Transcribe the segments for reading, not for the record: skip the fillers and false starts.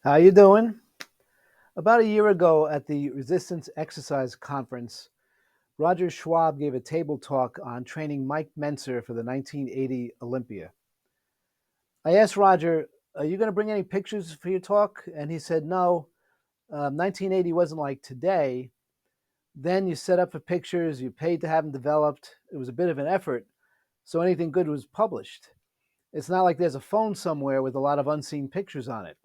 How you doing? About a year ago at the Resistance Exercise Conference, Roger Schwab gave a table talk on training Mike Mentzer for the 1980 Olympia. I asked Roger, "Are you going to bring any pictures for your talk?" And he said, "No, 1980 wasn't like today. Then you set up for pictures, you paid to have them developed. It was a bit of an effort, so anything good was published. It's not like there's a phone somewhere with a lot of unseen pictures on it."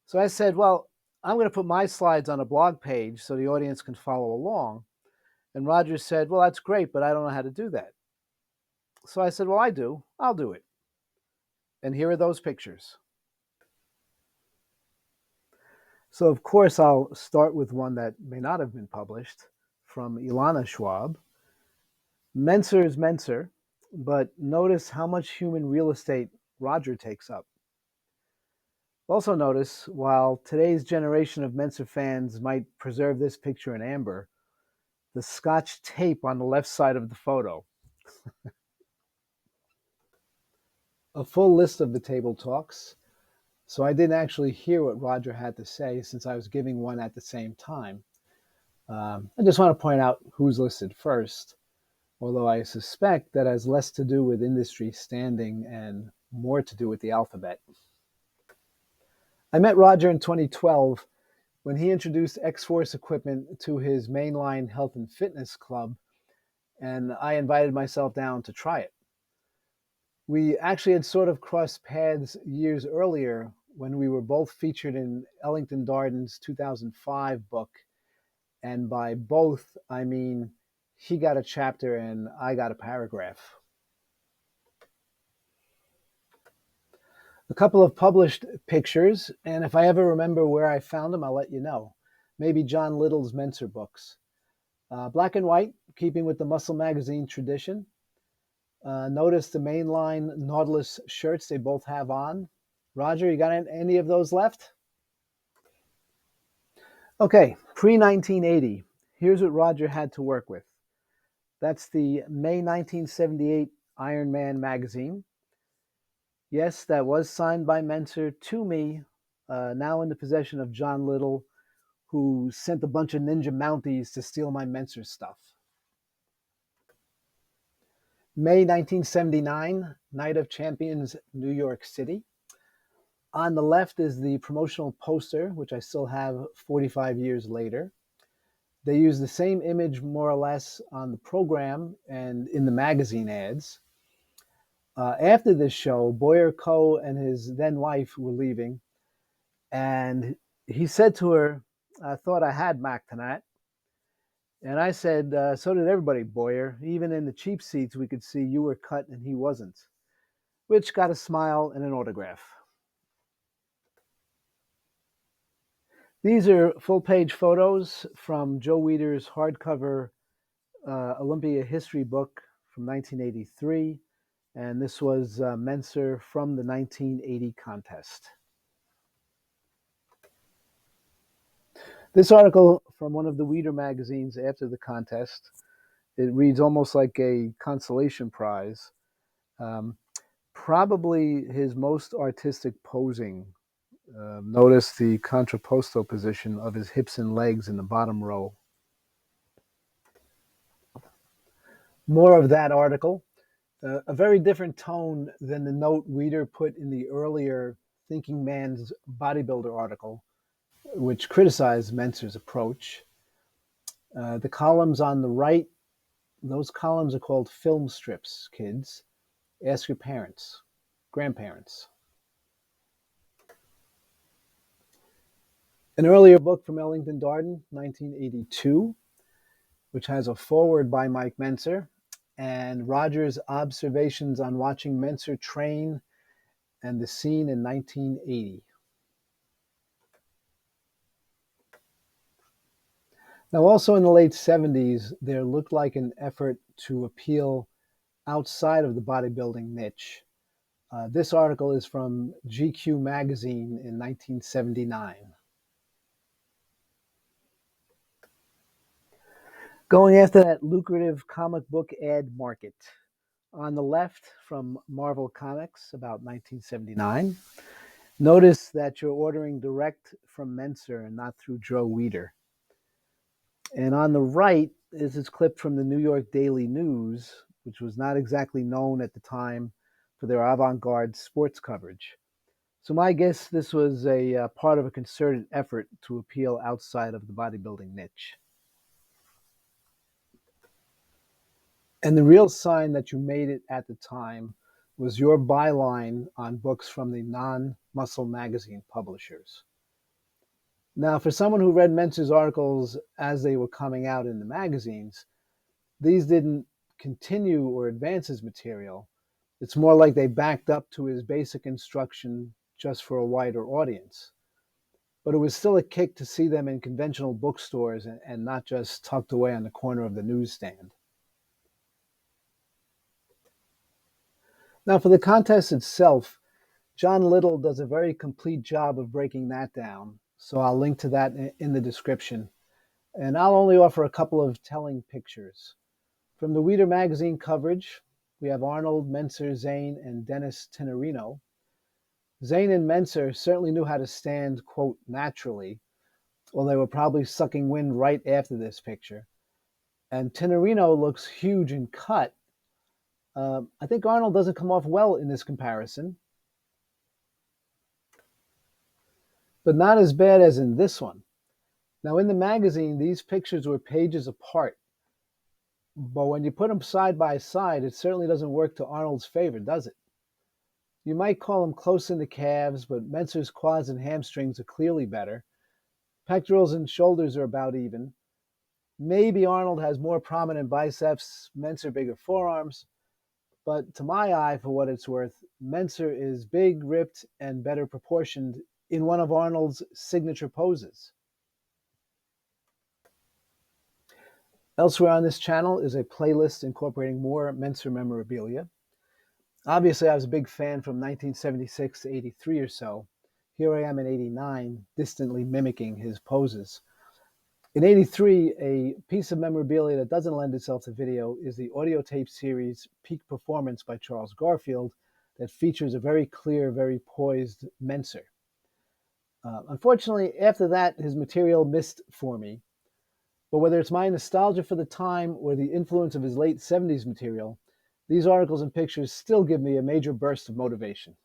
So I said, "Well, I'm going to put my slides on a blog page so the audience can follow along." And Roger said, "Well, that's great, but I don't know how to do that." So I said, "Well, I do. I'll do it." And here are those pictures. So, of course, I'll start with one that may not have been published from Ilana Schwab. Mentzer is Mentzer, but notice how much human real estate Roger takes up. Also notice, while today's generation of Mentzer fans might preserve this picture in amber, the Scotch tape on the left side of the photo. A full list of the table talks. So I didn't actually hear what Roger had to say since I was giving one at the same time. I just want to point out who's listed first, although I suspect that has less to do with industry standing and more to do with the alphabet. I met Roger in 2012 when he introduced X-Force equipment to his mainline health and fitness club, and I invited myself down to try it. We actually had sort of crossed paths years earlier when we were both featured in Ellington Darden's 2005 book. And by both, I mean he got a chapter and I got a paragraph. A couple of published pictures, and if I ever remember where I found them, I'll let you know. Maybe John Little's Mentzer books. Black and white, keeping with the Muscle Magazine tradition. Notice the mainline Nautilus shirts they both have on. Roger, you got any of those left? Okay, pre-1980. Here's what Roger had to work with. That's the May 1978 Iron Man magazine. Yes, that was signed by Mentzer to me, now in the possession of John Little, who sent a bunch of ninja Mounties to steal my Mentzer stuff. May 1979, Night of Champions, New York City. On the left is the promotional poster, which I still have 45 years later. They use the same image more or less on the program and in the magazine ads. After this show, Boyer Coe and his then wife were leaving, and he said to her, "I thought I had Mac tonight." And I said, "So did everybody, Boyer. Even in the cheap seats, we could see you were cut and he wasn't," which got a smile and an autograph. These are full-page photos from Joe Weider's hardcover Olympia history book from 1983, and this was Mentzer from the 1980 contest. This article from one of the Weider magazines after the contest, it reads almost like a consolation prize. Probably his most artistic posing. Notice the contrapposto position of his hips and legs in the bottom row. More of that article. A very different tone than the note Weider put in the earlier Thinking Man's Bodybuilder article, which criticized Mentzer's approach. The columns on the right, those columns are called film strips, kids. Ask your parents, grandparents. An earlier book from Ellington Darden, 1982, which has a foreword by Mike Mentzer, and Roger's observations on watching Mentzer train and the scene in 1980. Now, also in the late 70s, there looked like an effort to appeal outside of the bodybuilding niche. This article is from GQ magazine in 1979. Going after that lucrative comic book ad market. On the left, from Marvel Comics, about 1979. Notice that you're ordering direct from Mentzer and not through Joe Weider. And on the right is this clip from the New York Daily News, which was not exactly known at the time for their avant-garde sports coverage. So my guess, this was a part of a concerted effort to appeal outside of the bodybuilding niche. And the real sign that you made it at the time was your byline on books from the non-muscle magazine publishers. Now, for someone who read Mentzer's articles as they were coming out in the magazines, these didn't continue or advance his material. It's more like they backed up to his basic instruction just for a wider audience. But it was still a kick to see them in conventional bookstores and not just tucked away on the corner of the newsstand. Now, for the contest itself, John Little does a very complete job of breaking that down, so I'll link to that in the description. And I'll only offer a couple of telling pictures. From the Weider magazine coverage, we have Arnold, Mentzer, Zane, and Dennis Tenerino. Zane and Mentzer certainly knew how to stand, quote, naturally, well, they were probably sucking wind right after this picture. And Tenerino looks huge and cut. I think Arnold doesn't come off well in this comparison, but not as bad as in this one. Now, in the magazine, these pictures were pages apart, but when you put them side by side, it certainly doesn't work to Arnold's favor, does it? You might call him close in the calves, but Mentzer's quads and hamstrings are clearly better. Pectorals and shoulders are about even. Maybe Arnold has more prominent biceps, Mentzer bigger forearms, but to my eye, for what it's worth, Mentzer is big, ripped, and better proportioned in one of Arnold's signature poses. Elsewhere on this channel is a playlist incorporating more Mentzer memorabilia. Obviously, I was a big fan from 1976 to 83 or so. Here I am in 89, distantly mimicking his poses. In 83, a piece of memorabilia that doesn't lend itself to video is the audio tape series Peak Performance by Charles Garfield that features a very clear, very poised Mentzer. Unfortunately, after that, his material missed for me. But whether it's my nostalgia for the time or the influence of his late 70s material, these articles and pictures still give me a major burst of motivation.